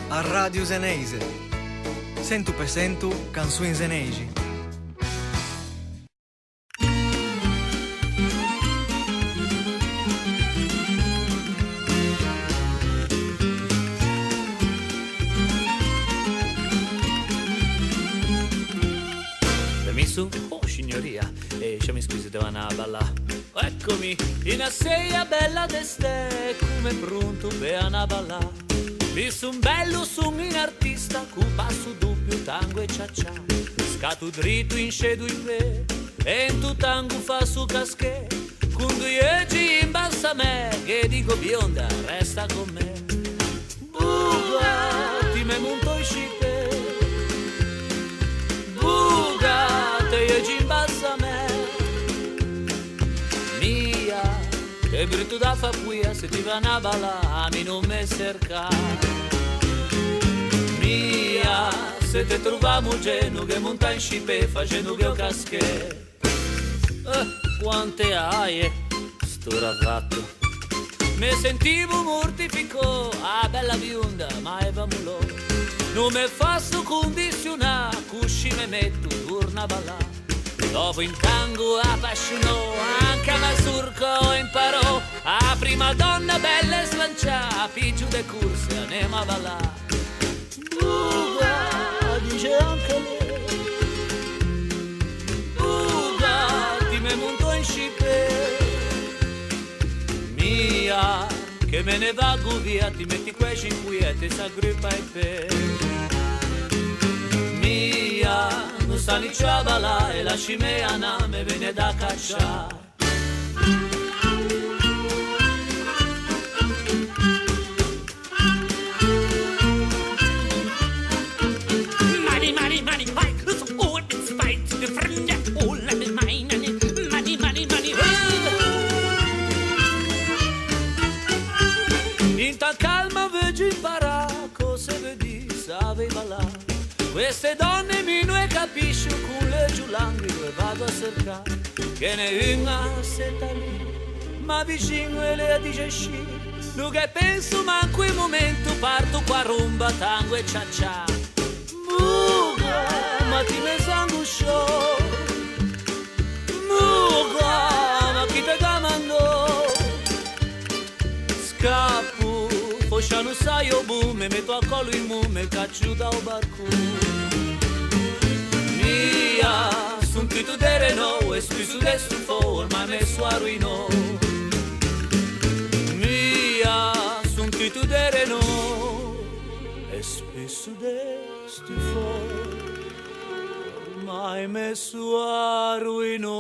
a Radio Zeneise. 100% canzoni zeneisi. Permesso? Oh, signoria, ci mi scusi, devo andare a ballare. Eccomi, in asseia bella d'este, come pronto per andare a ballare. Visto un bello son in artista, cu passo doppio, tango e cia-cia. Scatu dritto in scedo in me, e in tu tango fa su casche. Con due eggi in bassa me, che dico bionda, resta con me. Bugatti me monto in scipe, bugatti eggi in bassa me. Mia, che brutto da fa qui, se ti va a ballare, mi non me cerca. Mia, se te troviamo geno che monta in scipe, facendo che ho casche. Quante aie, sto ravatto. Mi sentivo mortifico, ah bella bionda, ma è vamulo. Non mi faccio condizionare, cusci me metto, torna a ballare. Dopo in tango appassionò, anche a Mazurco imparò. A prima donna bella e slancià, più de corse, andiamo a ballare. Buga, dice anche lei. Buga, ti me monto in scipe. Mia, che me ne vago via, ti metti quei qui e ti s'aggrippa in pe. Mia, non sta lì a ballare, lasci me a me viene da cacciare. Money, fight, so all it's fight, the friend, all of the mine, money, In tal calma vedo imparare, cosa vedi, sape ballare. Queste donne mi non capisco, con le giulanghe dove vado a cercare. Che ne una setta lì, ma vicino e le dice sci. Non che penso ma in quel momento parto qua rumba, tango e cia-cia. Muga, ma ti me s'angusciò. Muga, ma chi te comandò? Scappo, poscia non sai o boom, mi metto a collo in mume e caccio da un barco. Mia, son tutto de Renault e spiso de stufo, ormai messo a ruino. Mia, son tutto de Renault e spiso de stufo, ormai messo a ruino.